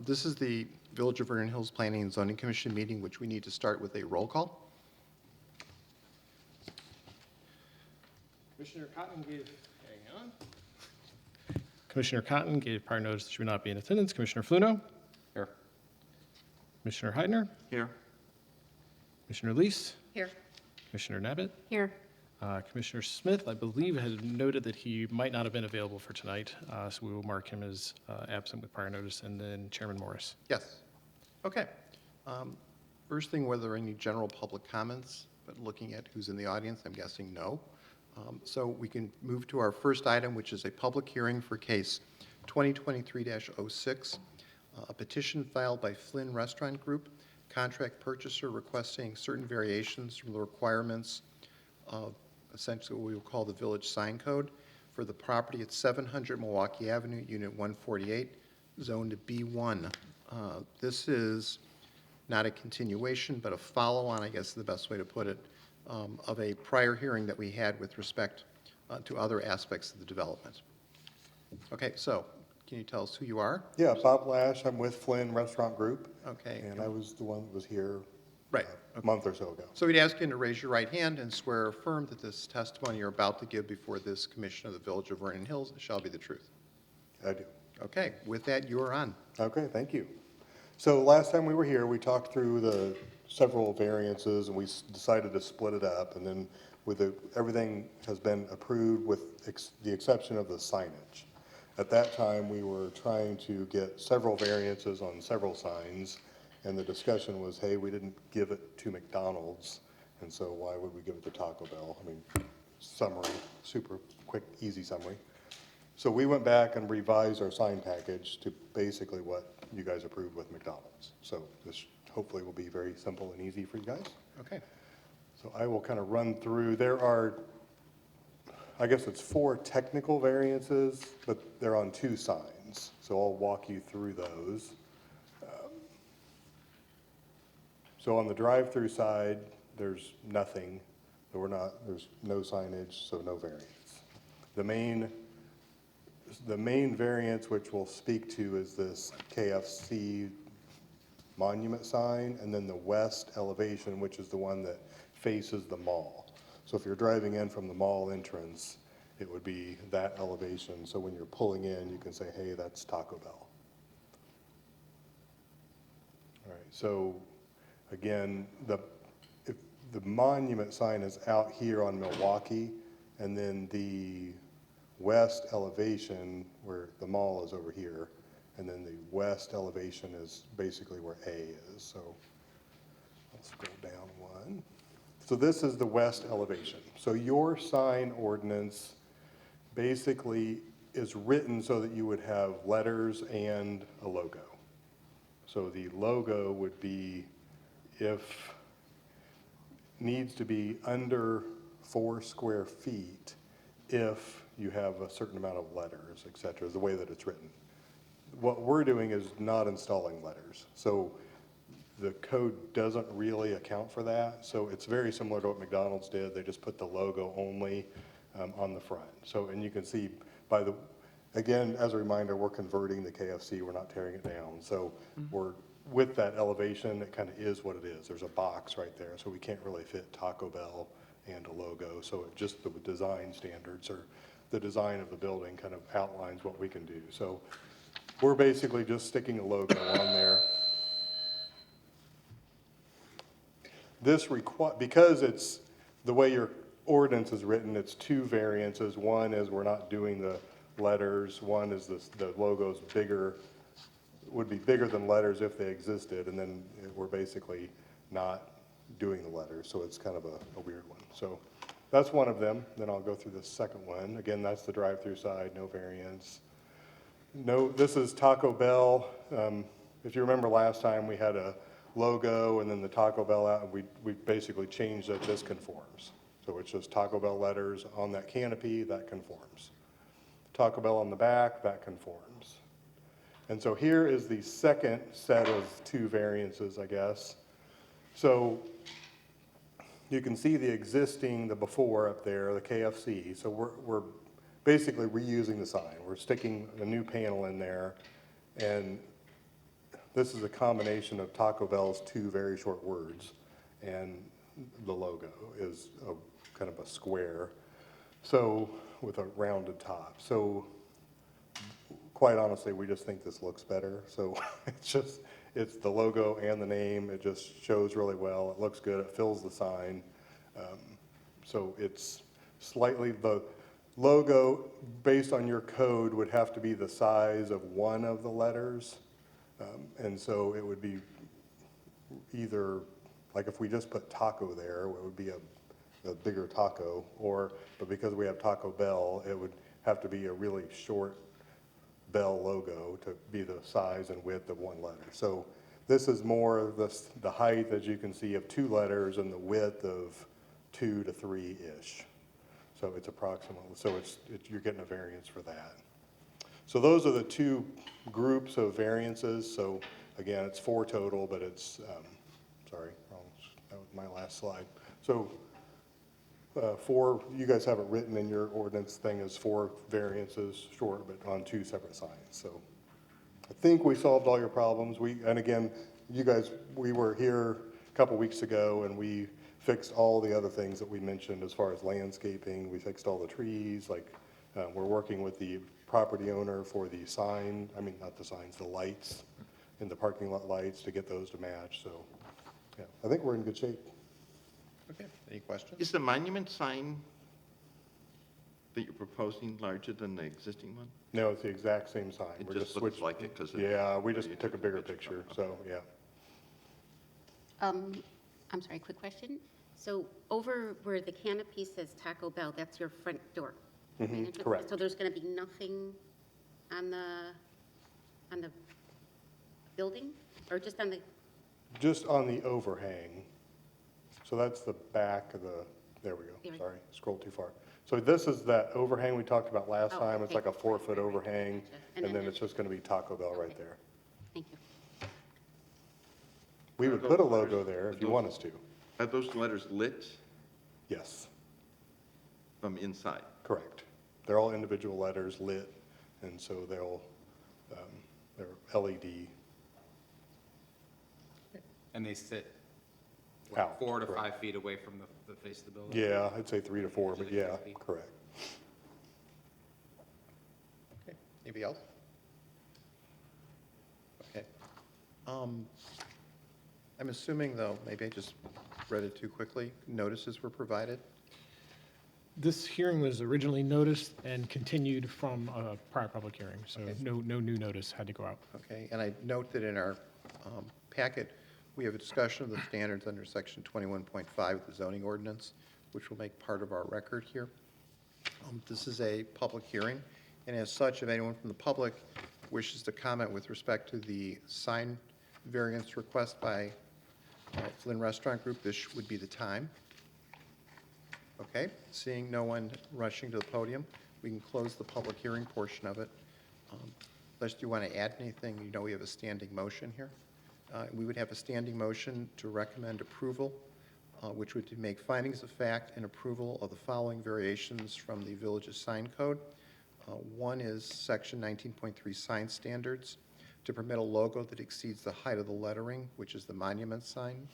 This is the Village of Vernon Hills Planning and Zoning Commission meeting, which we need to start with a roll call. Commissioner Cotton gave prior notice that she would not be in attendance. Commissioner Fluno? Here. Commissioner Heidner? Here. Commissioner Leese? Here. Commissioner Nabbit? Here. Commissioner Smith, I believe, had noted that he might not have been available for tonight, so we will mark him as absent with prior notice. And then Chairman Morris. Yes. Okay. First thing, whether there are any general public comments, but looking at who's in the audience, I'm guessing no. So we can move to our first item, which is a public hearing for case 2023-06, a petition filed by Flynn Restaurant Group, contract purchaser requesting certain variations from the requirements of essentially what we will call the village sign code for the property at 700 Milwaukee Avenue, Unit 148, zoned B1. This is not a continuation, but a follow-on, I guess is the best way to put it, of a prior hearing that we had with respect to other aspects of the development. Okay, so can you tell us who you are? Yeah, Bob Lash. I'm with Flynn Restaurant Group. Okay. And I was the one that was here Right. a month or so ago. So we'd ask you to raise your right hand and swear or affirm that this testimony you're about to give before this commission of the Village of Vernon Hills shall be the truth. I do. Okay, with that, you are on. Okay, thank you. So last time we were here, we talked through the several variances and we decided to split it up. And then everything has been approved with the exception of the signage. At that time, we were trying to get several variances on several signs. And the discussion was, hey, we didn't give it to McDonald's, and so why would we give it to Taco Bell? I mean, summary, super quick, easy summary. So we went back and revised our sign package to basically what you guys approved with McDonald's. So this hopefully will be very simple and easy for you guys. Okay. So I will kind of run through. There are, I guess it's 4 technical variances, but they're on 2 signs. So I'll walk you through those. So on the drive-through side, there's nothing. There's no signage, so no variance. The main variance, which we'll speak to, is this KFC monument sign, and then the west elevation, which is the one that faces the mall. So if you're driving in from the mall entrance, it would be that elevation. So when you're pulling in, you can say, hey, that's Taco Bell. All right, so again, if the monument sign is out here on Milwaukee, and then the west elevation where the mall is over here, and then the west elevation is basically where A is. So I'll scroll down one. So this is the west elevation. So your sign ordinance basically is written so that you would have letters and a logo. So the logo would be, if needs to be under 4 square feet if you have a certain amount of letters, et cetera, the way that it's written. What we're doing is not installing letters. So the code doesn't really account for that. So it's very similar to what McDonald's did. They just put the logo only on the front. So, and you can see again, as a reminder, we're converting the KFC, we're not tearing it down. So we're, with that elevation, it kind of is what it is. There's a box right there, so we can't really fit Taco Bell and a logo. So it just the design standards or the design of the building kind of outlines what we can do. So we're basically just sticking a logo on there. Because it's the way your ordinance is written, it's 2 variances. One is we're not doing the letters. One is the logo's bigger, would be bigger than letters if they existed, and then we're basically not doing the letters, so it's kind of a weird one. So that's one of them. Then I'll go through the second one. Again, that's the drive-through side, no variance. No, this is Taco Bell. If you remember last time, we had a logo and then the Taco Bell out, and we basically changed that. This conforms. So it's just Taco Bell letters on that canopy, that conforms. Taco Bell on the back, that conforms. And so here is the second set of 2 variances, I guess. So you can see the before up there, the KFC. So we're basically reusing the sign. We're sticking a new panel in there, and this is a combination of Taco Bell's two very short words, and the logo is kind of a square, so, with a rounded top. So, quite honestly, we just think this looks better, so it's the logo and the name, it just shows really well, it looks good, it fills the sign. So it's slightly, the logo, based on your code, would have to be the size of one of the letters. And so it would be either, like if we just put taco there, it would be a bigger taco, but because we have Taco Bell, it would have to be a really short Bell logo to be the size and width of one letter. So this is more the height, as you can see, of two letters and the width of 2 to 3-ish. So it's approximately, so you're getting a variance for that. So those are the two groups of variances. So again, it's 4 total, but it's, sorry, that was my last slide. So 4, you guys have it written in your ordinance thing as 4 variances short, but on 2 separate signs. So I think we solved all your problems. And again, you guys, we were here a couple weeks ago and we fixed all the other things that we mentioned as far as landscaping. We fixed all the trees, we're working with the property owner for the sign, I mean, not the signs, the lights, in the parking lot lights to get those to match. So, yeah, I think we're in good shape. Okay, any questions? Is the monument sign that you're proposing larger than the existing one? No, it's the exact same sign. It We're just looks switched- like it because. Yeah, we just took a bigger picture, so, yeah. I'm sorry, quick question. So over where the canopy says Taco Bell, that's your front door? main entrance? correct. So there's going to be nothing on the building, or just on the, Just on the overhang. So that's the back of the, there we There go, we go. sorry, scrolled too far. So this is that overhang we talked about last Oh, time. It's okay. like a 4-foot overhang, Gotcha. and And then then there's- it's just gonna be Taco Bell right Okay. there. thank you. We would put a logo there if you want us to. Are those letters lit Yes, from inside? correct. They're all individual letters lit, and so they're LED And they sit out. 4 to correct. 5 feet away from the face of the building? Yeah, I'd say 3 to 4, but Usually yeah, 3 feet. correct. Okay, anybody else? Okay. I'm assuming, though, maybe I just read it too quickly, notices were provided? This hearing was originally noticed and continued from a prior public hearing, so Okay. no new notice had to go out. Okay, and I note that in our packet, we have a discussion of the standards under section 21.5 of the zoning ordinance, which will make part of our record here. This is a public hearing, and as such, if anyone from the public wishes to comment with respect to the sign variance request by Flynn Restaurant Group, this would be the time. Okay, seeing no one rushing to the podium, we can close the public hearing portion of it. Unless you want to add anything, you know we have a standing motion here. We would have a standing motion to recommend approval, which would make findings of fact and approval of the following variations from the village's sign code. One is section 19.3 sign standards to permit a logo that exceeds the height of the lettering, which is the monument sign.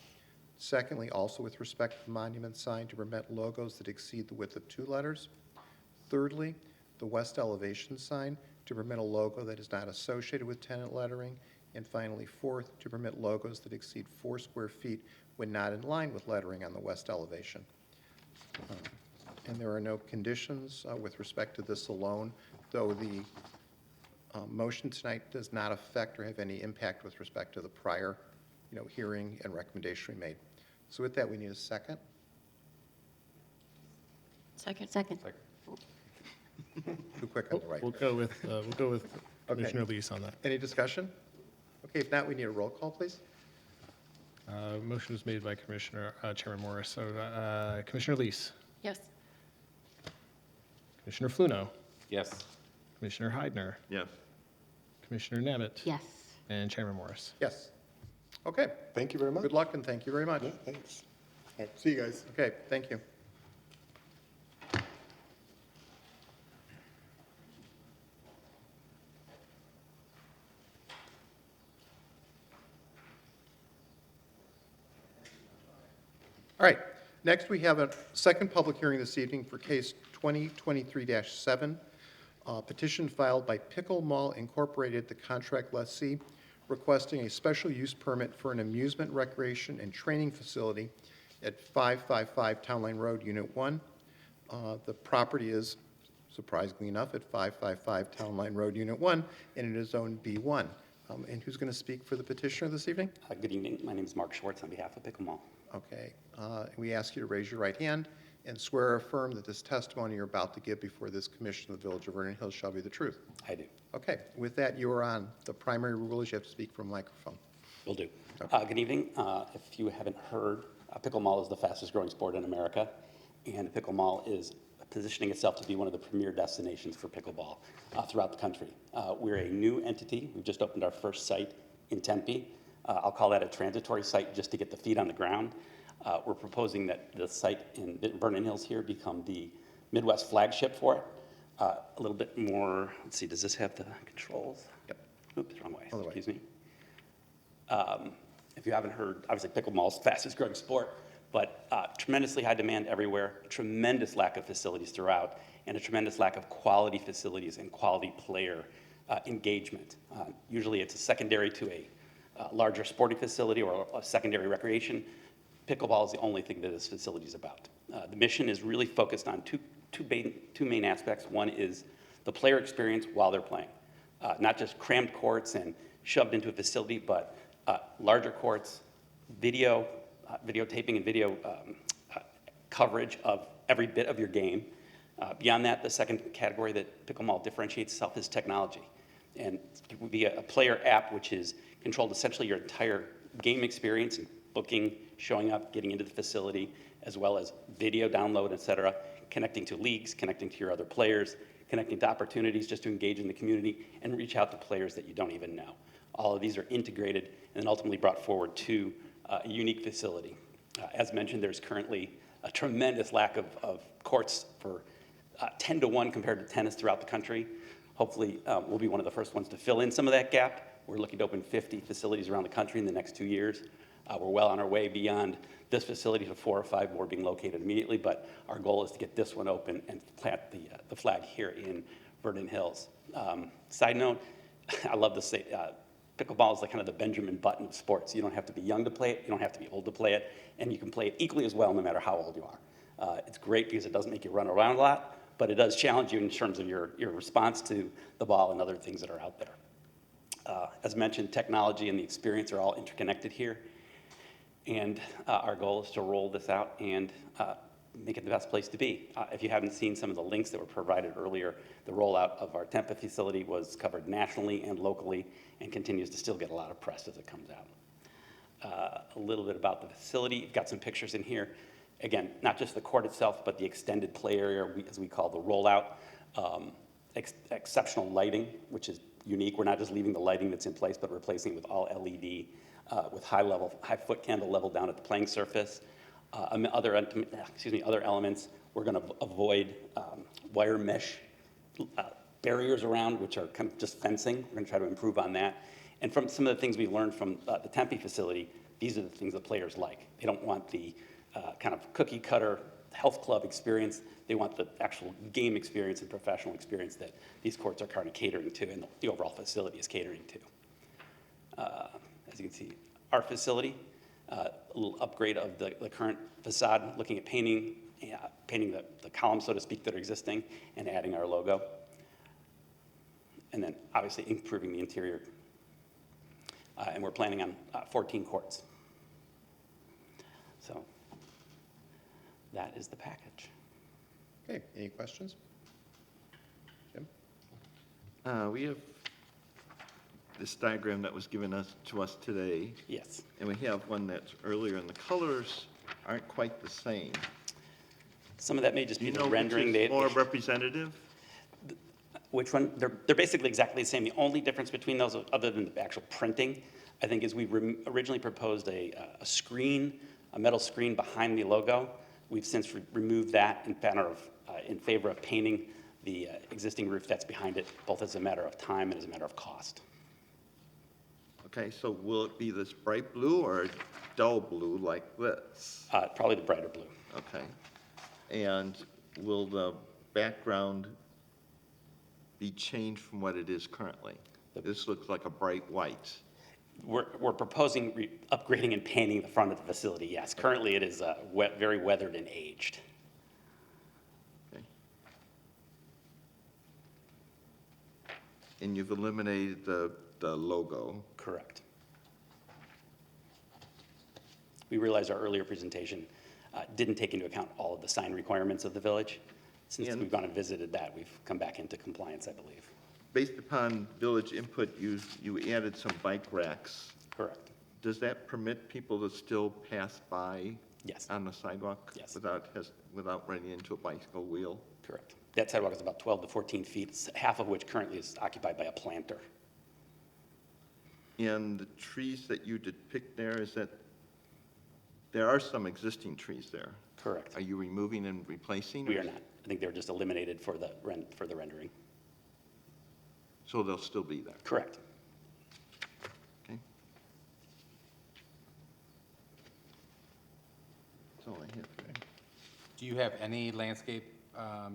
Secondly, also with respect to the monument sign, to permit logos that exceed the width of 2 letters. Thirdly, the west elevation sign, to permit a logo that is not associated with tenant lettering. And finally, fourth, to permit logos that exceed 4 square feet when not in line with lettering on the west elevation. And there are no conditions with respect to this alone, though the motion tonight does not affect or have any impact with respect to the prior, hearing and recommendation we made. So with that, we need a second. Second. Too quick on the right. We'll go with Commissioner Lees on that. Any discussion? Okay, if not, we need a roll call, please. Motion was made by Chairman Morris. So Commissioner Lees, Yes. Commissioner Fluno, Yes. Commissioner Heidner, Yes. Commissioner Nammet, Yes. and Chairman Morris. Yes. Okay, Thank you very much. good luck and thank you very much. Yeah, thanks. All right, see you guys. Okay, thank you. All right, next we have a second public hearing this evening for case 2023-7, petition filed by Pickle Mall Incorporated, the contract lessee, requesting a special use permit for an amusement, recreation, and training facility at 555 Town Line Road, Unit 1. The property is, surprisingly enough, at 555 Town Line Road, Unit 1, and it is zoned B1. And who's going to speak for the petitioner this evening? Good evening. My name is Mark Schwartz on behalf of Pickle Mall. Okay. We ask you to raise your right hand and swear or affirm that this testimony you're about to give before this commission of the Village of Vernon Hills shall be the truth. I do. Okay. With that, you are on. The primary rule is you have to speak from a microphone. Will do. Good evening. If you haven't heard, Pickle Mall is the fastest growing sport in America, and Pickle Mall is positioning itself to be one of the premier destinations for pickleball throughout the country. We're a new entity. We've just opened our first site in Tempe. I'll call that a transitory site just to get the feet on the ground. We're proposing that the site in Vernon Hills here become the Midwest flagship for it. A little bit more, let's see, does this have the controls? Yep. Oops, wrong way, Other way. excuse me. If you haven't heard, obviously pickleball's fastest growing sport, but tremendously high demand everywhere, tremendous lack of facilities throughout, and a tremendous lack of quality facilities and quality player engagement. Usually it's a secondary to a larger sporting facility or a secondary recreation. Pickleball is the only thing that this facility is about. The mission is really focused on two main aspects. One is the player experience while they're playing. Not just crammed courts and shoved into a facility, but larger courts, videotaping and video coverage of every bit of your game. Beyond that, the second category that Pickle Mall differentiates itself is technology. And it would be a player app which is controlled essentially your entire game experience, booking, showing up, getting into the facility, as well as video download, et cetera, connecting to leagues, connecting to your other players, connecting to opportunities just to engage in the community and reach out to players that you don't even know. All of these are integrated and then ultimately brought forward to a unique facility. As mentioned, there's currently a tremendous lack of courts for 10 to 1 compared to tennis throughout the country. Hopefully, we'll be one of the first ones to fill in some of that gap. We're looking to open 50 facilities around the country in the next 2 years. We're well on our way beyond this facility to 4 or 5 more being located immediately, but our goal is to get this one open and plant the flag here in Vernon Hills. Side note, I love to say, pickleball is like kind of the Benjamin Button of sports. You don't have to be young to play it, you don't have to be old to play it, and you can play it equally as well no matter how old you are. It's great because it doesn't make you run around a lot, but it does challenge you in terms of your response to the ball and other things that are out there. As mentioned, technology and the experience are all interconnected here. And our goal is to roll this out and make it the best place to be. If you haven't seen some of the links that were provided earlier, the rollout of our Tempe facility was covered nationally and locally and continues to still get a lot of press as it comes out. A little bit about the facility. You've got some pictures in here. Again, not just the court itself, but the extended play area, as we call the rollout. Exceptional lighting, which is unique. We're not just leaving the lighting that's in place, but replacing it with all LED. With high foot candle level down at the playing surface. Other elements, we're going to avoid wire mesh barriers around, which are kind of just fencing. We're going to try to improve on that. And from some of the things we learned from the Tempe facility, these are the things that players like. They don't want the kind of cookie cutter health club experience. They want the actual game experience and professional experience that these courts are kind of catering to and the overall facility is catering to. As you can see, our facility, a little upgrade of the current facade, looking at painting the columns, so to speak, that are existing, and adding our logo. And then, obviously, improving the interior. And we're planning on 14 courts. So, that is the package. Okay, any questions? Jim? We have this diagram that was given to us today, Yes. and we have one that's earlier, and the colors aren't quite the same. Some of that may just Do be you the know rendering. which is more representative? Which one? They're basically exactly the same. The only difference between those, other than the actual printing, I think, is we originally proposed a metal screen behind the logo. We've since removed that in favor of painting the existing roof that's behind it, both as a matter of time and as a matter of cost. Okay, so will it be this bright blue or dull blue like this? Probably the brighter blue. Okay. And will the background be changed from what it is currently? This looks like a bright white. We're proposing upgrading and painting the front of the facility, yes. Currently, it is very weathered and aged. Okay. And you've eliminated the logo. Correct. We realized our earlier presentation didn't take into account all of the sign requirements of the village. Since And- we've gone and visited that, we've come back into compliance, I believe. Based upon village input, you added some bike racks. Correct. Does that permit people to still pass by Yes. on the sidewalk? Yes. Without running into a bicycle wheel? Correct. That sidewalk is about 12 to 14 feet, half of which currently is occupied by a planter. And the trees that you depict there, there are some existing trees there. Correct. Are you removing and replacing? We are not. I think they were just eliminated for the rendering. So they'll still be there? Correct. Okay. That's all I have. Do you have any landscape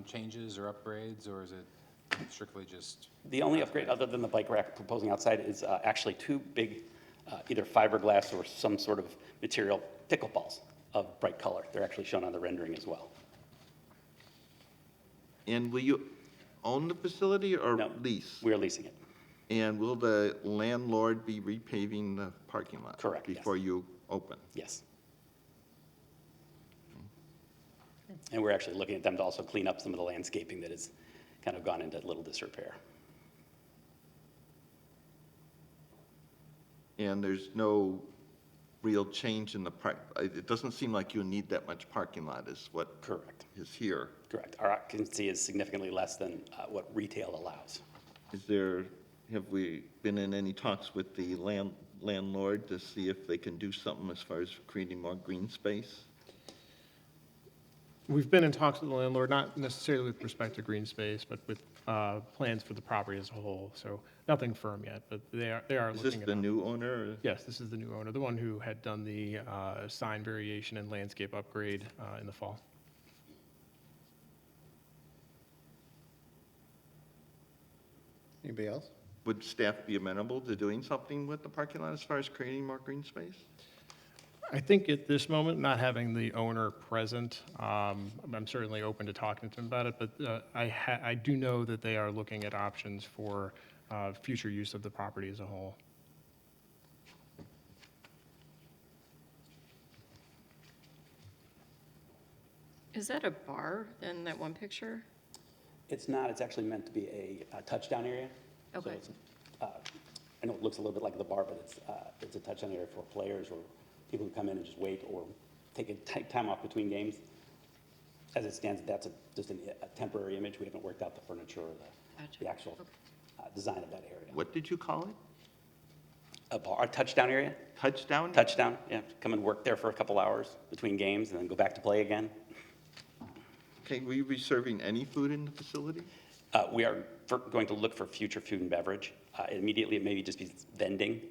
changes or upgrades, or is it strictly just? The only upgrade, other than the bike rack proposing outside, is actually two big, either fiberglass or some sort of material pickleballs of bright color. They're actually shown on the rendering as well. And will you own the facility or No, lease? we are leasing it. And will the landlord be repaving the parking lot? Correct, yes. Before you open? Yes. And we're actually looking at them to also clean up some of the landscaping that has kind of gone into a little disrepair. And there's no real change in the park, it doesn't seem like you need that much parking lot is what Correct. is here. Correct. Our occupancy is significantly less than what retail allows. Have we been in any talks with the landlord to see if they can do something as far as creating more green space? We've been in talks with the landlord, not necessarily with respect to green space, but with plans for the property as a whole. So nothing firm yet, but they are Is this looking at the options. new owner? Or? Yes, this is the new owner, the one who had done the sign variation and landscape upgrade in the fall. Anybody else? Would staff be amenable to doing something with the parking lot as far as creating more green space? I think at this moment, not having the owner present, I'm certainly open to talking to them about it, but I do know that they are looking at options for future use of the property as a whole. Is that a bar in that one picture? It's not, it's actually meant to be a touchdown area. So Okay. it's, I know it looks a little bit like the bar, but it's a touchdown area for players or people who come in and just wait or take time off between games. As it stands, that's just a temporary image. We haven't worked out the furniture or Gotcha. the actual design of that area. What did you call it? A bar, a touchdown area? Touchdown? Touchdown, yeah. Come and work there for a couple hours between games and then go back to play again. Okay, will you be serving any food in the facility? We are going to look for future food and beverage. Immediately, it maybe just be vending,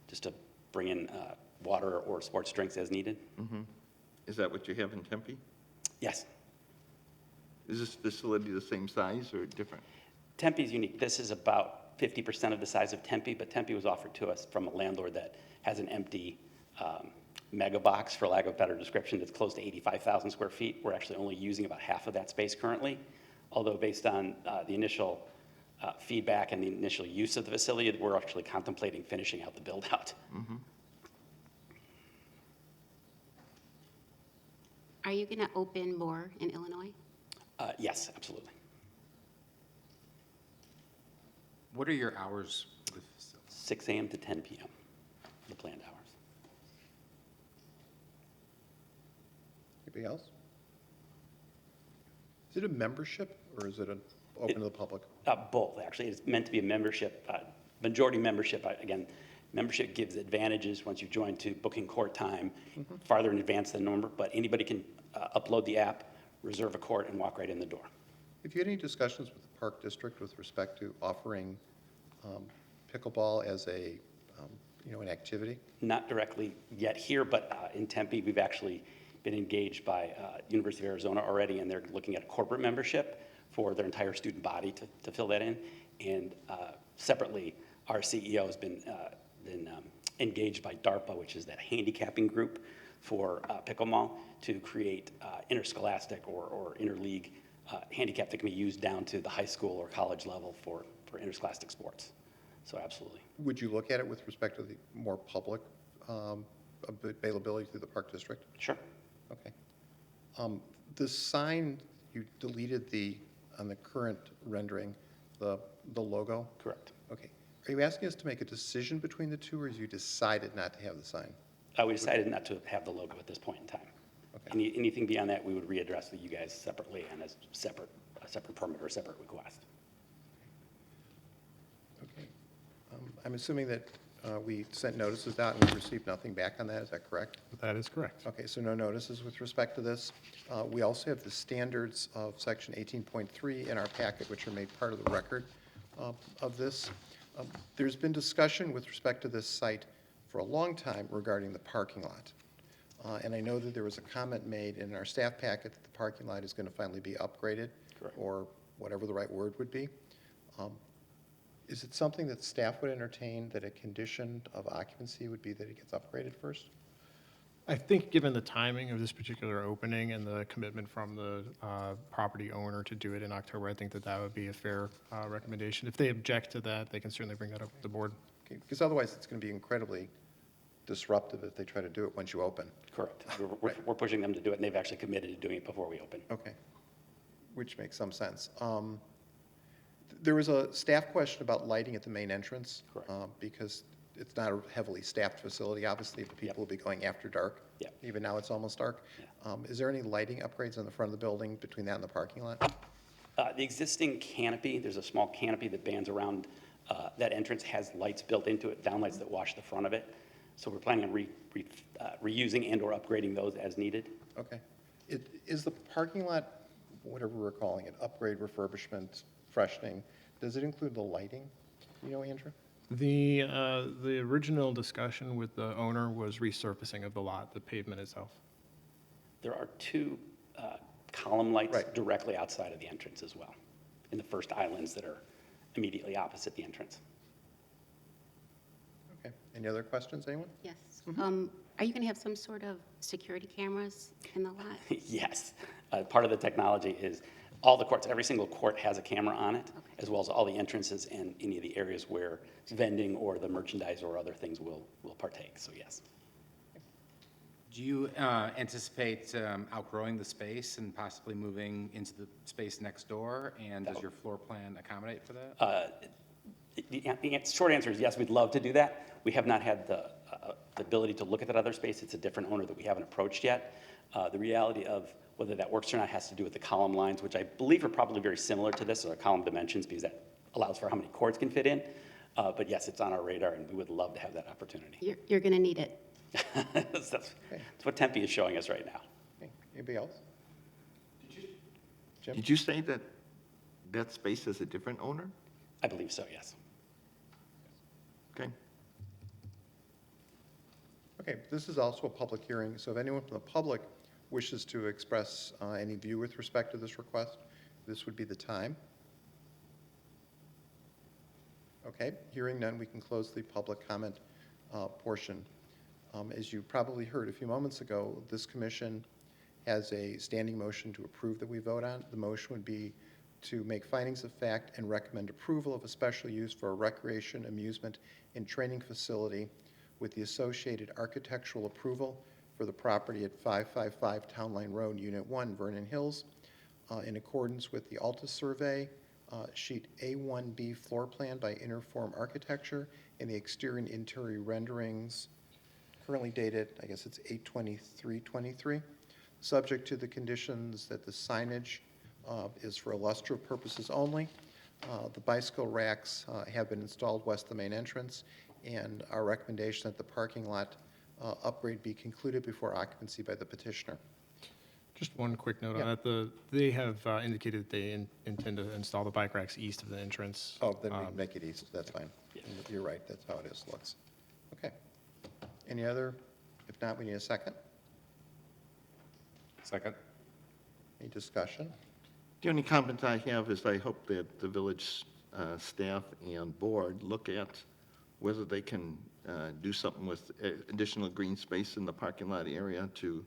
just to bring in water or sports drinks as needed. Is that what you have in Tempe? Yes. Is this facility the same size or different? Tempe's unique. This is about 50% of the size of Tempe, but Tempe was offered to us from a landlord that has an empty mega box, for lack of a better description, that's close to 85,000 square feet. We're actually only using about half of that space currently, although based on the initial feedback and the initial use of the facility, we're actually contemplating finishing out the build-out. Are you going to open more in Illinois? Yes, absolutely. What are your hours for the facility? 6 a.m. to 10 p.m., the planned hours. Anybody else? Is it a membership or is it open to the public? Both, actually. It's meant to be a membership, majority membership. Again, membership gives advantages once you join to booking court time farther in advance than normal, but anybody can upload the app, reserve a court, and walk right in the door. Have you had any discussions with the Park District with respect to offering pickleball as a, in activity? Not directly yet here, but in Tempe, we've actually been engaged by University of Arizona already, and they're looking at corporate membership for their entire student body to fill that in. And separately, our CEO has been engaged by DARPA, which is that handicapping group for pickleball, to create interscholastic or interleague handicap that can be used down to the high school or college level for interscholastic sports. So absolutely. Would you look at it with respect to the more public availability through the park district? Sure. Okay. The sign, you deleted on the current rendering, the logo? Correct. Okay. Are you asking us to make a decision between the two, or you decided not to have the sign? We decided not to have the logo at this point in time. Okay. Anything beyond that, we would readdress with you guys separately and as a separate permit or separate request. Okay. I'm assuming that we sent notices out and we received nothing back on that, is that correct? That is correct. Okay, so no notices with respect to this. We also have the standards of section 18.3 in our packet, which are made part of the record of this. There's been discussion with respect to this site for a long time regarding the parking lot. And I know that there was a comment made in our staff packet that the parking lot is going to finally be upgraded. Correct. Or whatever the right word would be. Is it something that staff would entertain, that a condition of occupancy would be that it gets upgraded first? I think given the timing of this particular opening and the commitment from the property owner to do it in October, I think that would be a fair recommendation. If they object to that, they can certainly bring that up with the board. Okay, because otherwise it's going to be incredibly disruptive if they try to do it once you open. Correct. We're pushing them to do it, and they've actually committed to doing it before we open. Okay, which makes some sense. There was a staff question about lighting at the main entrance. Correct. Because it's not a heavily staffed facility, obviously, but people will be going after dark. Yep. Even now, it's almost dark. Is there any lighting upgrades on the front of the building between that and the parking lot? The existing canopy, there's a small canopy that bands around that entrance, has lights built into it, downlights that wash the front of it. So we're planning on reusing and/or upgrading those as needed. Okay. Is the parking lot, whatever we're calling it, upgrade, refurbishment, freshening, does it include the lighting? You know, Andrew? The original discussion with the owner was resurfacing of the lot, the pavement itself. There are two column lights Right. directly outside of the entrance as well, in the first islands that are immediately opposite the entrance. Okay. Any other questions, anyone? Yes. Are you going to have some sort of security cameras in the lot? Yes. Part of the technology is all the courts, every single court has a camera on it, Okay. as well as all the entrances and any of the areas where vending or the merchandise or other things will partake. So yes. Do you anticipate outgrowing the space and possibly moving into the space next door? And does your floor plan accommodate for that? The short answer is yes, we'd love to do that. We have not had the ability to look at that other space. It's a different owner that we haven't approached yet. The reality of whether that works or not has to do with the column lines, which I believe are probably very similar to this, or column dimensions, because that allows for how many courts can fit in. But yes, it's on our radar, and we would love to have that opportunity. You're going to need it. That's what Tempe is showing us right now. Okay. Anybody else? Jim? Did you say that that space is a different owner? I believe so, yes. Okay. Okay, this is also a public hearing, so if anyone from the public wishes to express any view with respect to this request, this would be the time. Okay, hearing none, we can close the public comment portion. As you probably heard a few moments ago, this commission has a standing motion to approve that we vote on. The motion would be to make findings of fact and recommend approval of a special use for a recreation, amusement, and training facility with the associated architectural approval for the property at 555 Town Line Road, Unit 1, Vernon Hills, in accordance with the Alta Survey, sheet A1B floor plan by Interform Architecture, and the exterior and interior renderings currently dated, I guess it's 8/23/23, subject to the conditions that the signage is for illustrative purposes only. The bicycle racks have been installed west of the main entrance, and our recommendation that the parking lot upgrade be concluded before occupancy by the petitioner. Just one quick note Yeah. on that. They have indicated that they intend to install the bike racks east of the entrance. Oh, then we make it east, that's fine. You're right, that's how it is, looks. Okay. Any other? If not, we need a second. Second? Any discussion? The only comment I have is I hope that the village staff and board look at whether they can do something with additional green space in the parking lot area to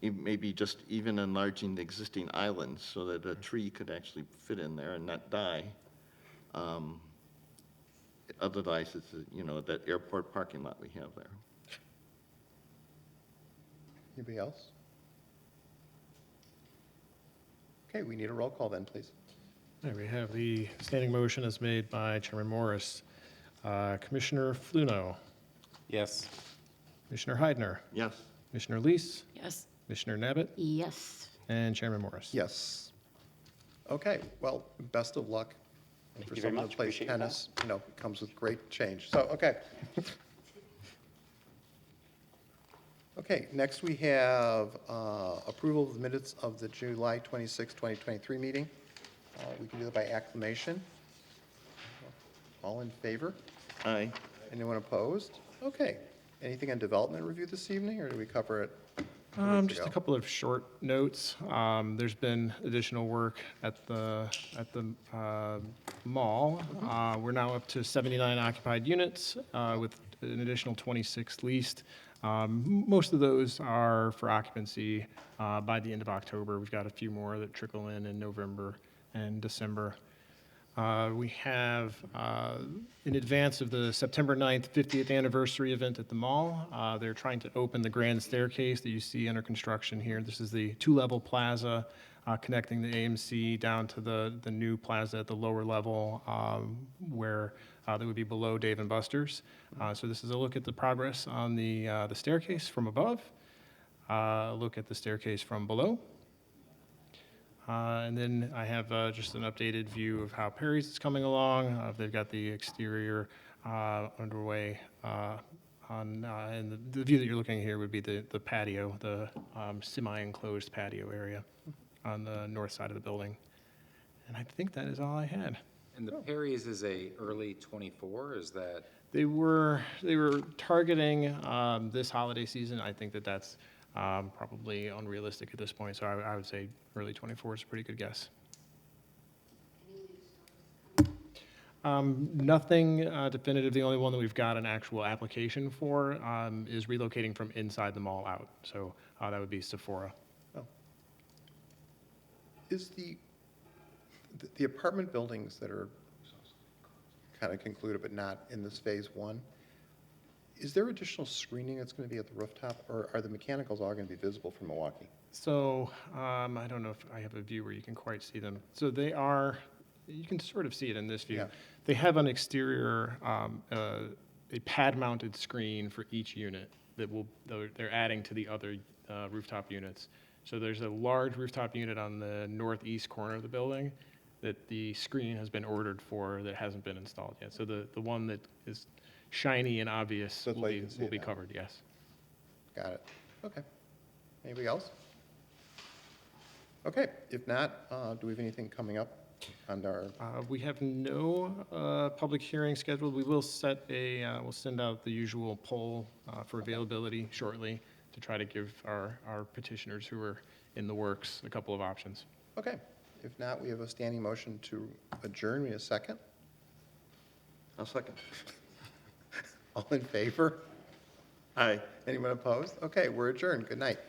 maybe just even enlarging the existing islands so that a tree could actually fit in there and not die. Otherwise, it's, that airport parking lot we have there. Anybody else? Okay, we need a roll call then, please. All right, we have the standing motion as made by Chairman Morris. Commissioner Fluno, Yes. Commissioner Heidner, Yes? Commissioner Leese, Yes. Commissioner Nabbit, Yes. and Chairman Morris. Yes. Okay, well, best of luck. And Thank for you very someone much. who plays Appreciate your tennis, it comes with great change. So, okay. Okay, next we have approval of the minutes of the July 26, 2023 meeting. We can do that by acclamation. All in favor? Aye. Anyone opposed? Okay. Anything on development review this evening, or do we cover it? weeks Just a ago? couple of short notes. There's been additional work at the mall. We're now up to 79 occupied units with an additional 26 leased. Most of those are for occupancy by the end of October. We've got a few more that trickle in November and December. We have, in advance of the September 9th 50th anniversary event at the mall, they're trying to open the grand staircase that you see under construction here. This is the two-level plaza connecting the AMC down to the new plaza at the lower level where that would be below Dave & Buster's. So this is a look at the progress on the staircase from above, a look at the staircase from below. And then I have just an updated view of how Perry's is coming along. They've got the exterior underway and the view that you're looking at here would be the patio, the semi-enclosed patio area on the north side of the building. And I think that is all I had. And the Perry's is a early 24, is that? They were targeting this holiday season. I think that's probably unrealistic at this point, so I would say early 24 is a pretty good guess. Nothing definitive. The only one that we've got an actual application for is relocating from inside the mall out. So that would be Sephora. Oh. Is the apartment buildings that are kind of concluded but not in this phase one, is there additional screening that's going to be at the rooftop, or are the mechanicals all going to be visible from Milwaukee? So I don't know if I have a view where you can quite see them. So they are, you can sort of see it in this view. Yeah. They have an exterior, a pad-mounted screen for each unit that they're adding to the other rooftop units. So there's a large rooftop unit on the northeast corner of the building that the screen has been ordered for that hasn't been installed yet. So the one that is shiny and obvious So it's will like be, you can see will it be now. covered, yes. Got it. Okay. Anybody else? Okay, if not, do we have anything coming up on our, We have no public hearing scheduled. We will we'll send out the usual poll for availability shortly to try to give our petitioners who are in the works a couple of options. okay. If not, we have a standing motion to adjourn. We have a second. I'll second. All in favor? Aye. Anyone opposed? Okay, we're adjourned. Good night.